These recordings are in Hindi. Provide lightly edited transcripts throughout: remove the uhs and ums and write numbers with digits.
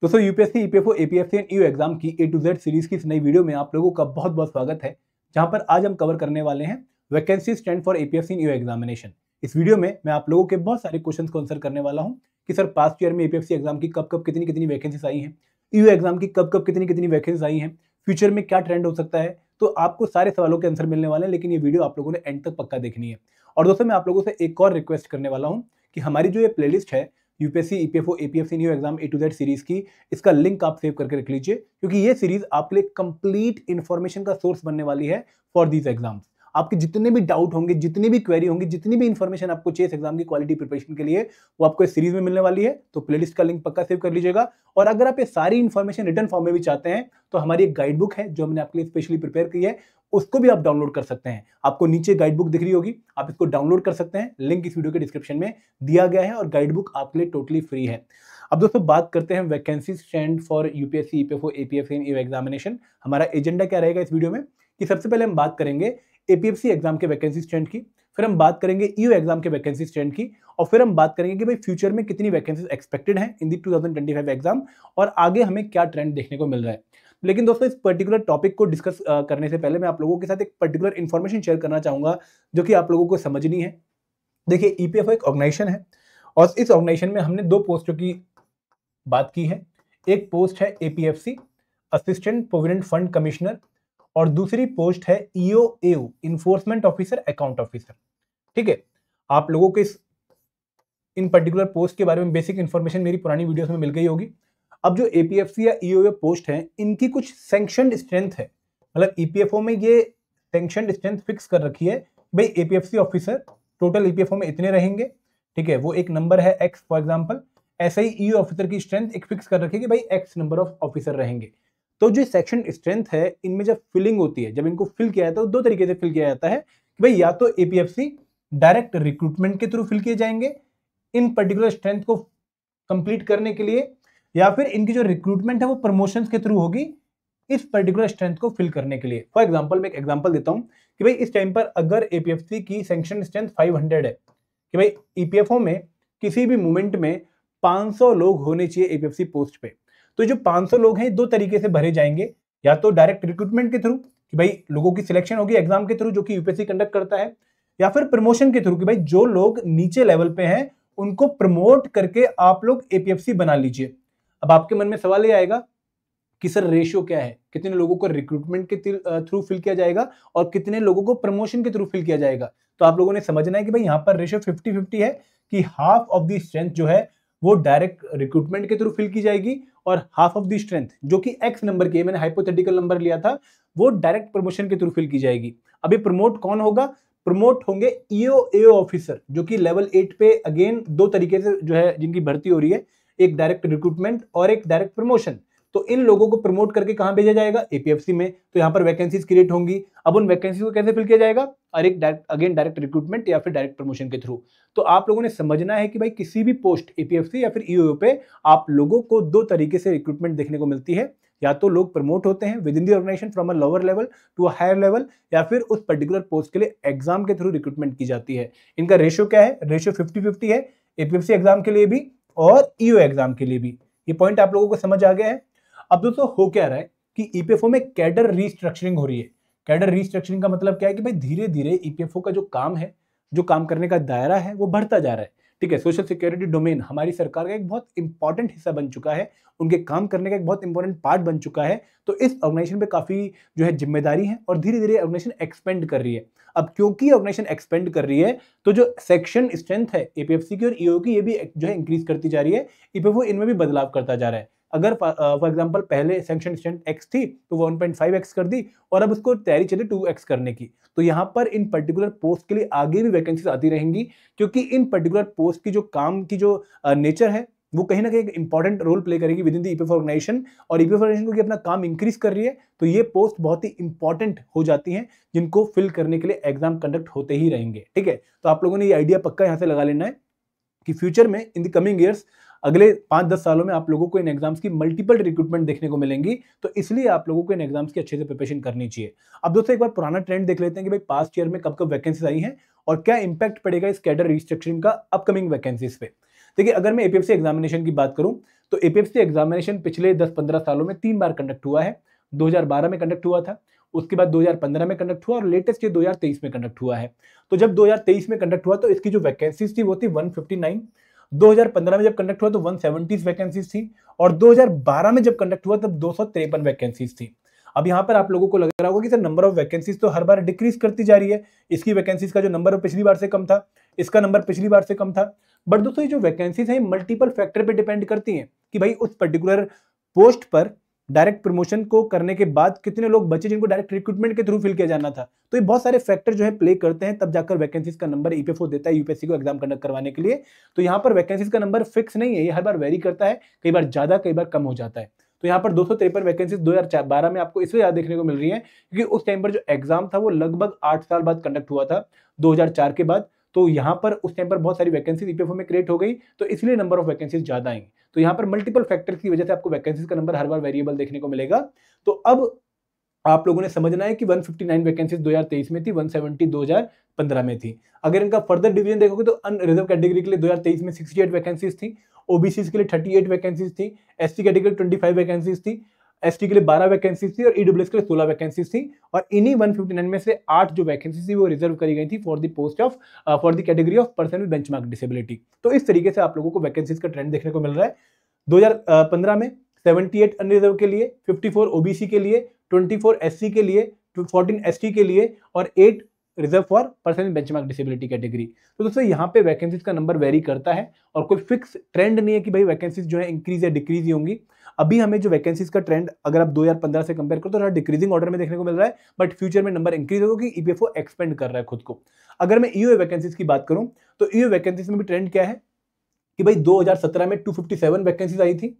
दोस्तों UPSC, EPFO, APFC and EO exam की A to Z सीरीज की इस नई वीडियो में आप लोगों का बहुत बहुत स्वागत है, जहां पर आज हम कवर करने वाले हैं vacancy stand for APFC and EO examination. इस वीडियो में मैं आप लोगों के बहुत सारे क्वेश्चंस को आंसर करने वाला हूं कि सर पास्ट ईयर में एपीएफसी एग्जाम की कब कब कितनी कितनी वैकेंसीज आई हैं, ईओ एग्जाम की कब कब कितनी कितनी वैकेंसीज आई हैं, फ्यूचर में क्या ट्रेंड हो सकता है। तो आपको सारे सवालों के आंसर मिलने वाले हैं, लेकिन ये वीडियो आप लोगों ने एंड तक पक्का देखनी है। और दोस्तों मैं आप लोगों से एक और रिक्वेस्ट करने वाला हूं कि हमारी जो ये प्लेलिस्ट है UPSC, EPFO, APFC EO exam A to Z series की, इसका लिंक आप सेव करके रख लीजिए, क्योंकि ये सीरीज आपके लिए कंप्लीट इंफॉर्मेशन का सोर्स बनने वाली है फॉर दीज एग्जाम्स। आपके जितने भी डाउट होंगे, जितनी भी क्वेरी होंगी, जितनी भी इंफॉर्मेशन आपको चाहिए एग्जाम की क्वालिटी प्रिपरेशन के लिए, वो आपको इस सीरीज में मिलने वाली है। तो प्लेलिस्ट का लिंक पक्का सेव कर लीजिएगा। और अगर आप ये सारी इंफॉर्मेशन रिटर्न फॉर्म में भी चाहते हैं तो हमारी एक गाइड बुक है जो हमने आपके लिए स्पेशली प्रिपेयर की है, उसको भी आप डाउनलोड कर सकते हैं। आपको नीचे गाइड बुक दिख रही होगी, आप इसको डाउनलोड कर सकते हैं। लिंक इस वीडियो के डिस्क्रिप्शन में दिया गया है और गाइड बुक आपके लिए टोटली फ्री है। अब दोस्तों बात करते हैं vacancy stand for UPSC, EPFO, APFC and EO examination. हमारा एजेंडा क्या रहेगा इस वीडियो में कि सबसे पहले हम बात करेंगे एपीएफसी एग्जाम के वैकेंसी स्टैंड की, फिर हम बात करेंगे ईओ एग्जाम के वैकेंसी स्टैंड की, और फिर हम बात करेंगे कि भाई फ्यूचर में कितनी वैकेंसीज एक्सपेक्टेड हैं इन दी 2025 एग्जाम, और आगे हमें क्या ट्रेंड देखने को मिल रहा है। लेकिन दोस्तों इस पर्टिकुलर टॉपिक को डिस्कस करने से पहले मैं आप लोगों के साथ एक पर्टिकुलर इन्फॉर्मेशन शेयर करना चाहूंगा जो कि आप लोगों को समझनी है। देखिए, ईपीएफओ एक ऑर्गेनाइजेशन है और इस ऑर्गेनाइजेशन में हमने दो पोस्टों की बात की है। एक पोस्ट है APFC, assistant provident fund commissioner, और दूसरी पोस्ट है ईओएयू, इन्फोर्समेंट ऑफिसर, अकाउंट ऑफिसर। ठीक है, आप लोगों को इन पर्टिकुलर पोस्ट के बारे में बेसिक इंफॉर्मेशन मेरी पुरानी वीडियोस में मिल गई होगी। अब जो एपीएफसी या ईओए पोस्ट हैं, इनकी कुछ सैंक्शनड स्ट्रेंथ है। मतलब ईपीएफओ में ये सैंक्शनड स्ट्रेंथ फिक्स कर रखी है, भाई एपीएफसी ऑफिसर टोटल ईपीएफओ में इतने रहेंगे, ठीक है, वो एक नंबर है एक्स फॉर एग्जांपल। ऐसे ही ईओ ऑफिसर की स्ट्रेंथ एक फिक्स कर रखी है कि भाई एक्स नंबर ऑफ ऑफिसर रहेंगे। तो जो सेक्शन स्ट्रेंथ है, इनमें जब फिलिंग होती है, जब इनको फिल किया जाता है तो दो तरीके से फिल किया जाता है कि भाई या तो एपीएफसी डायरेक्ट रिक्रूटमेंट के थ्रू फिल किए जाएंगे इन पर्टिकुलर स्ट्रेंथ को कंप्लीट करने के लिए, या फिर इनकी जो रिक्रूटमेंट है वो प्रमोशंस के थ्रू होगी इस पर्टिकुलर स्ट्रेंथ को फिल करने के लिए। फॉर एग्जांपल मैं एक एग्जांपल देता हूं कि भाई इस टाइम पर अगर एपीएफसी की सैंक्शन स्ट्रेंथ 500 है कि भाई ईपीएफओ में किसी भी मोमेंट में 500 लोग होने चाहिए एपीएफसी पोस्ट पे, तो जो 500 लोग हैं दो तरीके से भरे जाएंगे, या तो डायरेक्ट रिक्रूटमेंट के थ्रू कि भाई लोगों की सिलेक्शन होगी एग्जाम के थ्रू जो कि यूपीएससी कंडक्ट करता है, या फिर प्रमोशन के थ्रू कि भाई जो लोग नीचे लेवल पे हैं उनको प्रमोट करके आप लोग एपीएफसी बना लीजिए। अब आपके मन में सवाल ये आएगा कि सर रेशियो क्या है, कितने लोगों को रिक्रूटमेंट के थ्रू फिल किया जाएगा और कितने लोगों को प्रमोशन के थ्रू फिल किया जाएगा। तो आप लोगों ने समझना है कि भाई यहाँ पर रेशियो 50-50 है कि हाफ ऑफ द स्ट्रेंथ जो है वो डायरेक्ट रिक्रूटमेंट के थ्रू फिल की जाएगी, और हाफ ऑफ द स्ट्रेंथ जो कि एक्स नंबर की, मैंने हाइपोथेटिकल नंबर लिया था, वो डायरेक्ट प्रमोशन के थ्रू फिल की जाएगी। अभी प्रमोट कौन होगा? प्रमोट होंगे ईओएओ ऑफिसर जो कि लेवल 8 पे अगेन दो तरीके से जो है जिनकी भर्ती हो रही है, एक डायरेक्ट रिक्रूटमेंट और एक डायरेक्ट प्रमोशन। तो इन लोगों को प्रमोट करके कहां भेजा जाएगा? एपीएफसी में। तो यहां पर वैकेंसीज क्रिएट होंगी। अब उन वैकेंसी को कैसे फिल किया जाएगा? और एक डायरेक्ट रिक्रूटमेंट या फिर डायरेक्ट प्रमोशन के थ्रू। तो आप लोगों ने समझना है कि भाई किसी भी पोस्ट एपीएफसी या फिर ईओ पे आप लोगों को दो तरीके से रिक्रूटमेंट देखने को मिलती है, या तो लोग प्रमोट होते हैं with in the organisation from a lower level to a higher level, या फिर उस पर्टिकुलर पोस्ट के लिए एग्जाम के थ्रू रिक्रूटमेंट की जाती है। इनका रेशियो क्या है? रेशियो 50-50 है, एपीएफसी एग्जाम के लिए भी और ईओ एग्जाम के लिए भी। ये पॉइंट आप लोगों को समझ आ गया है। अब दोस्तों हो क्या रहा है कि ईपीएफओ में कैडर रीस्ट्रक्चरिंग हो रही है। कैडर रीस्ट्रक्चरिंग का मतलब क्या है कि भाई धीरे धीरे ईपीएफओ का जो काम है, जो काम करने का दायरा है, वो बढ़ता जा रहा है। ठीक है, सोशल सिक्योरिटी डोमेन हमारी सरकार का एक बहुत इंपॉर्टेंट हिस्सा बन चुका है, उनके काम करने का एक बहुत इंपॉर्टेंट पार्ट बन चुका है। तो इस ऑर्गेनाइजेशन पे काफी जो है जिम्मेदारी है और धीरे धीरे ऑर्गेनाइजेशन एक्सपेंड कर रही है। अब क्योंकि ऑर्गेनाइजेशन एक्सपेंड कर रही है तो जो सेक्शन स्ट्रेंथ है एपीएफसी की और ईओ की, ये भी जो है इंक्रीज करती जा रही है। ईपीएफओ इनमें भी बदलाव करता जा रहा है। अगर फॉर एग्जांपल पहले सैंक्शन स्ट्रेंथ एक्स थी तो 1.5x कर दी, और अब उसको तैयारी चली 2x करने की। तो यहाँ पर इन पर्टिकुलर पोस्ट के लिए आगे भी वैकेंसीज आती रहेंगी, क्योंकि इन पर्टिकुलर पोस्ट की जो काम की जो नेचर है वो कहीं ना कहीं एक इंपॉर्टेंट रोल प्ले करेगी with in the EPFO organisation, और ईपीएफओ ऑर्गेनाइजेशन को अपना काम इंक्रीज कर रही है तो ये पोस्ट बहुत ही इंपॉर्टेंट हो जाती हैं, जिनको फिल करने के लिए एग्जाम कंडक्ट होते ही रहेंगे। ठीक है, तो आप लोगों ने ये आइडिया पक्का यहाँ से लगा लेना है कि फ्यूचर में इन द कमिंग ईयर्स, अगले 5-10 सालों में आप लोगों को इन एग्जाम्स की मल्टीपल रिक्रूटमेंट देखने को मिलेंगी। तो इसलिए आप लोगों को इन एग्जाम्स की अच्छे से प्रिपरेशन करनी चाहिए। अब दोस्तों एक बार पुराना ट्रेंड देख लेते हैं कि भाई पास्ट ईयर में कब कब वैकेंसीज आई हैं और क्या इंपैक्ट पड़ेगा इस कैडर रिस्ट्रक्चरिंग का अपकमिंग वैकेंसीज पे। देखिए अगर मैं एपीएफसी एग्जामिनेशन की बात करूं तो एपीएफसी एग्जामिनेशन पिछले 10-15 सालों में 3 बार कंडक्ट हुआ है। 2012 में कंडक्ट हुआ था, उसके बाद 2015 में कंडक्ट हुआ और लेटेस्ट ये 2023 में कंडक्ट हुआ है। तो जब 2023 में कंडक्ट हुआ तो इसकी जो वैकेंसीज थी वो थी 159। 2015 में जब कंडक्ट हुआ तो 170 वैकेंसीज थी और 2012 में जब कंडक्ट हुआ तब 253 वैकेंसीज थी। अब यहाँ पर आप लोगों को लग रहा होगा कि सर नंबर ऑफ वैकेंसीज तो हर बार डिक्रीज करती जा रही है, इसकी वैकेंसीज का जो नंबर पिछली बार से कम था, इसका नंबर पिछली बार से कम था। बट दोस्तों ये जो वैकेंसीज है मल्टीपल फैक्टर पे डिपेंड करती हैं कि भाई उस पर्टिकुलर पोस्ट पर डायरेक्ट प्रमोशन को करने के बाद कितने लोग बचे जिनको डायरेक्ट रिक्रूटमेंट के थ्रू फिल किया जाना था। तो ये बहुत सारे फैक्टर जो है प्ले करते हैं, तब जाकर वैकेंसीज का नंबर ईपीएफओ देता है यूपीएससी को एग्जाम कंडक्ट करवाने के लिए। तो यहाँ पर वैकेंसीज का नंबर फिक्स नहीं है, ये हर बार वेरी करता है, कई बार ज्यादा कई बार कम हो जाता है। तो यहाँ पर 253 वैकेंसीज 2012 में आपको इसलिए याद देखने को मिल रही है क्योंकि उस टाइम पर जो एग्जाम था वो लगभग 8 साल बाद कंडक्ट हुआ था, 2004 के बाद। तो यहाँ पर उस टाइम पर बहुत सारी वैकेंसीज ईपीएफओ में क्रिएट हो गई, तो इसलिए नंबर ऑफ वैकेंसीज ज्यादा आएंगी। तो यहाँ पर मल्टीपल फैक्टर्स की वजह से आपको वैकेंसीज का नंबर हर बार वेरिएबल देखने को मिलेगा। तो अब आप लोगों ने समझना है कि 159 वैकेंसीज 2023 में थी, 170 2015 में थी। अगर इनका फर्दर डिवीजन देखोगे तो अनरिजर्व कैटेगरी के लिए 2023 में 68 वैकेंसीज थी, ओबीसी के लिए 38 वैकेंसीज थी, एसटी कैटेगरी 25 वैकेंसीज थी, एसटी के लिए 12 वैकेंसीज थी और ईडब्ल्यूएस के लिए 16 वैकेंसीज थी। और इन्हीं 159 में से 8 जो वैकेंसीज थी वो रिजर्व करी गई थी for the post of for the category of person with benchmark disability. तो इस तरीके से आप लोगों को वैकेंसीज का ट्रेंड देखने को मिल रहा है। 2015 में 78 अनरिजर्व के लिए, 54 ओबीसी के लिए, 24 एससी के लिए, 14 एसटी के लिए और 8 reserve for person with benchmark disability category. तो दोस्तों यहाँ पे वैकेंसीज का नंबर वेरी करता है और कोई फिक्स ट्रेंड नहीं है कि भाई वैकेंसीज जो है इंक्रीज या डिक्रीज ही होंगी। अभी हमें जो वैकेंसीज का ट्रेंड अगर आप 2015 से कंपेयर करो तो थोड़ा डिक्रीजिंग ऑर्डर में देखने को मिल रहा है, बट फ्यूचर में नंबर इंक्रीज होगा कि ईपीएफओ एक्सपेंड कर रहा है खुद को। अगर मैं ईओए वैकेंसीज की बात करूं तो ईओए वैकेंसीज में भी ट्रेंड क्या है कि भाई 2017 में 257 वैकेंसीज आई थी,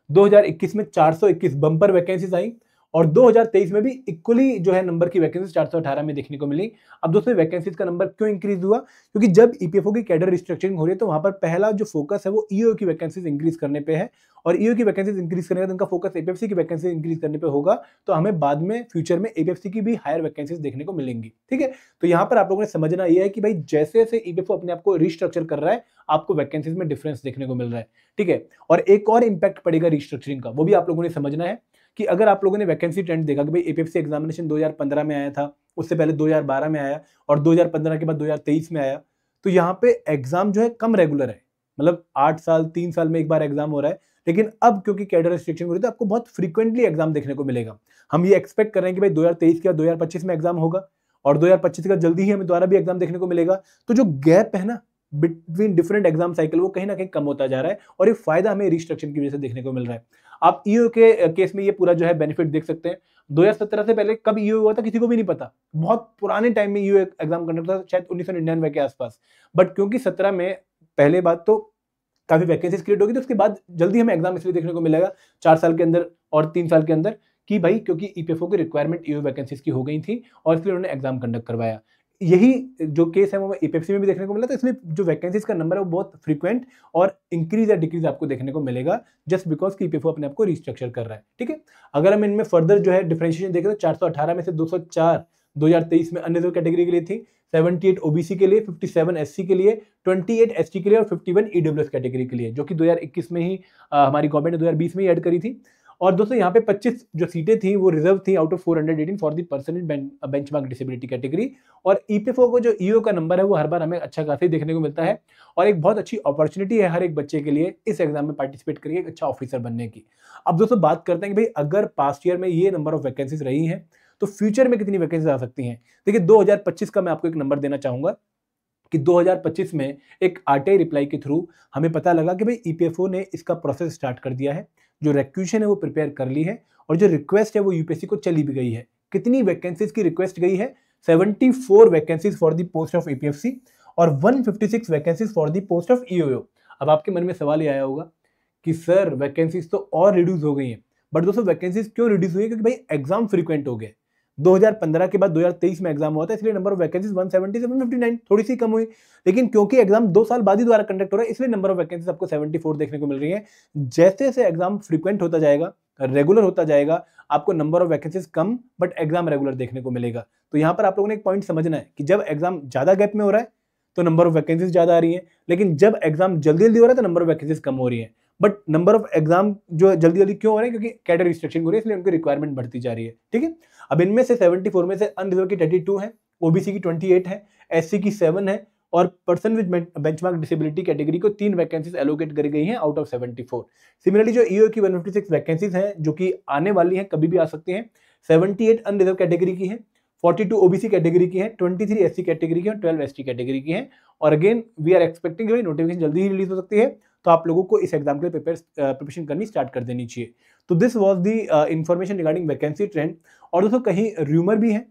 2021 में 421 बम्पर वैकेंसीज आई और 2023 में भी इक्वली जो है नंबर की वैकेंसीज 418 में देखने को मिली। अब दोस्तों वैकेंसीज का नंबर क्यों इंक्रीज हुआ? क्योंकि जब ईपीएफओ की कैडर रिस्ट्रक्चरिंग हो रही है तो वहां पर पहला जो फोकस है वो ईओ की वैकेंसीज इंक्रीज करने पे है और ईओ की वैकेंसीज इंक्रीज करने का उनका फोकस एपीएफसी की वैकेंसी इंक्रीज करने पे होगा। तो हमें बाद में फ्यूचर में एपीएफसी की भी हायर वैकेंसीज देखने को मिलेंगी। ठीक है, तो यहाँ पर आप लोगों ने समझना यह है कि भाई जैसे जैसे ईपीएफओ अपने आप को रिस्ट्रक्चर कर रहा है आपको वैकेंसीज में डिफरेंस देखने को मिल रहा है। ठीक है, और एक और इंपैक्ट पड़ेगा रिस्ट्रक्चरिंग का, वो भी आप लोगों ने समझना है कि अगर आप लोगों ने वैकेंसी ट्रेंड देखा कि भाई एपीएफसी एग्जामिनेशन 2015 में आया था, उससे पहले 2012 में आया और 2015 के बाद 2023 में आया, तो यहाँ पे एग्जाम जो है कम रेगुलर है, मतलब 8 साल 3 साल में एक बार एग्जाम हो रहा है। लेकिन अब क्योंकि कैडर रिस्ट्रिक्शन हो रही है तो आपको बहुत फ्रीक्वेंटली एग्जाम देखने को मिलेगा। हम ये एक्सपेक्ट कर रहे हैं कि भाई 2023 के बाद 2025 में एग्जाम होगा और 2025 का जल्दी ही हमें दोबारा भी एग्जाम देखने को मिलेगा। तो जो गैप है ना बिटवीन डिफरेंट एग्जाम साइकिल वो कहीं ना कहीं कम होता जा रहा है और ये फायदा हमें रिस्ट्रक्चर की वजह से देखने को मिल रहा है। आप ईओ के केस में ये पूरा जो है बेनिफिट देख सकते हैं। 2017 से पहले कब ईओ हुआ था किसी को भी नहीं पता, बहुत पुराने टाइम में ईओ एग्जाम कंडक्ट था, शायद 1999 के आसपास। बट क्योंकि 17 में पहले बात तो काफी वैकेंसीज क्रिएट होगी तो उसके बाद जल्दी हमें एग्जाम इसलिए देखने को मिलेगा 4 साल के अंदर और 3 साल के अंदर कि भाई क्योंकि ईपीएफओ की रिक्वायरमेंट ईओ वैकेंसीज की हो गई थी और इसलिए उन्होंने एग्जाम कंडक्ट करवाया। यही जो केस है वो ईपीएफसी में भी देखने को मिला, तो इसलिए जो वैकेंसीज का नंबर है वो बहुत फ्रीक्वेंट और इंक्रीज या डिक्रीज आपको देखने को मिलेगा जस्ट बिकॉज कि ईपीएफओ अपने आप को रिस्ट्रक्चर कर रहा है। ठीक है, अगर हम इनमें फर्दर जो है डिफरेंशिएशन देखें तो 418 में से 204 2023 में अन्य कैटेगरी के लिए थी, 78 ओबीसी के लिए, 57 एससी के लिए, 28 एसटी के लिए और 51 ईडब्ल्यूएस कैटेगरी के लिए, जो कि 2021 में ही हमारी गवर्नमेंट ने 2020 में ही ऐड करी थी। और दोस्तों यहाँ पे 25 जो सीटें थी वो रिजर्व थी out of 418 for the person benchmark disability category. और ईपीएफओ को जो ईओ का नंबर है वो हर बार हमें अच्छा खासा ही देखने को मिलता है और एक बहुत अच्छी अपॉर्चुनिटी है हर एक बच्चे के लिए इस एग्जाम में पार्टिसिपेट करके एक अच्छा ऑफिसर बनने की। अब दोस्तों बात करते हैं कि भाई अगर पास्ट ईयर में ये नंबर ऑफ वैकेंसीज रही हैं तो फ्यूचर में कितनी वैकेंसीज आ सकती हैं। देखिए 2025 का मैं आपको एक नंबर देना चाहूंगा कि 2025 में एक आरटीआई रिप्लाई के थ्रू हमें पता लगा कि भाई ईपीएफओ ने इसका प्रोसेस स्टार्ट कर दिया है, जो रिक्वेशन है वो प्रिपेयर कर ली है और जो रिक्वेस्ट है वो यूपीएससी को चली भी गई है। कितनी वैकेंसीज की रिक्वेस्ट गई है? 74 vacancies for the post of EPFC और 156 vacancies for the post of EOO. अब आपके मन में सवाल ये आया होगा कि सर वैकेंसीज तो और रिड्यूस हो गई हैं, बट दोस्तों वैकेंसीज क्यों रिड्यूस हुई है? क्योंकि भाई एग्जाम फ्रीक्वेंट हो गए। 2015 के बाद 2023 में एग्जाम हुआ था इसलिए नंबर ऑफ वैकेंसीज 170 से 159 थोड़ी सी कम हुई, लेकिन क्योंकि एग्जाम 2 साल बाद ही दोबारा कंडक्ट हो रहा है इसलिए नंबर ऑफ वैकेंसीज आपको 74 देखने को मिल रही है। जैसे जैसे एग्जाम फ्रीक्वेंट होता जाएगा, रेगुलर होता जाएगा, आपको number of vacancies come but exam regular देखने को मिलेगा। तो यहाँ पर आप लोगों ने एक पॉइंट समझना है कि जब एग्जाम ज्यादा गैप में हो रहा है तो नंबर ऑफ वैकेंसीज ज़्यादा आ रही हैं, लेकिन जब एग्जाम जल्दी जल्दी हो रहा है तो नंबर ऑफ वैकेंसीज कम हो रही है। बट नंबर ऑफ एग्जाम जो जल्दी जल्दी क्यों हो रहे हैं, क्योंकि कैडर रिस्ट्रिक्शन हो रही है, इसलिए उनकी रिक्वायरमेंट बढ़ती जा रही है। ठीक है, अब इनमें से 74 में से अनरिजर्व की 32 है, ओबीसी की 28 है, एससी की 7 है और person with benchmark disability category को 3 वैकेंसीज एलोकेट करी गई हैं आउट ऑफ 74। सिमिलरली जो ईओ की 156 वैकेंसीज हैं जो कि आने वाली हैं, कभी भी आ सकती हैं, 78 अनरिजर्व कैटेगरी की है, 42 ओबीसी कैटेगरी की है, 23 एससी कैटेगरी की है और 12 एसटी कैटेगरी की है। और again we are expecting notification जल्दी ही रिलीज हो सकती है, तो आप लोगों को इस एग्जाम के लिए प्रिपरेशन करनी स्टार्ट कर देनी चाहिए। तो this was the information regarding vacancy trend. और दोस्तों कहीं र्यूमर भी है,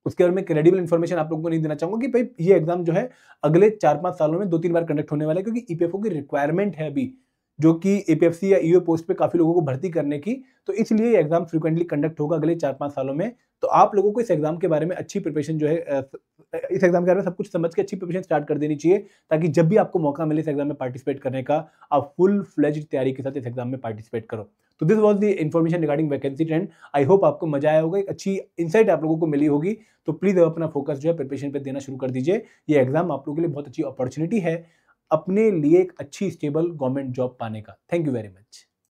उसके बारे में क्रेडिबल इन्फॉर्मेशन आप लोगों को नहीं देना चाहूंगा कि भाई ये एग्जाम जो है अगले 4-5 सालों में 2-3 बार कंडक्ट होने वाला है, क्योंकि ईपीएफओ की रिक्वायरमेंट है अभी, जो कि एपीएफसी या ईओ पोस्ट पे काफी लोगों को भर्ती करने की, तो इसलिए ये एग्जाम फ्रीक्वेंटली कंडक्ट होगा अगले 4-5 सालों में। तो आप लोगों को इस एग्जाम के बारे में अच्छी प्रिपरेशन जो है, इस एग्जाम के बारे में सब कुछ समझ के अच्छी प्रिपरेशन स्टार्ट कर देनी चाहिए, ताकि जब भी आपको मौका मिले इस एग्जाम में पार्टिसिपेट करने का, आप फुल फ्लेज्ड तैयारी के साथ इस एग्जाम में पार्टिसिपेट करो। तो this was the information regarding vacancy trend. I hope आपको मजा आया होगा, एक अच्छी इंसाइट आप लोगों को मिली होगी। तो प्लीज अपना फोकस जो है प्रिपरेशन पे देना शुरू कर दीजिए। ये एग्जाम आप लोगों के लिए बहुत अच्छी अपॉर्चुनिटी है अपने लिए एक अच्छी स्टेबल गवर्नमेंट जॉब पाने का। Thank you very much.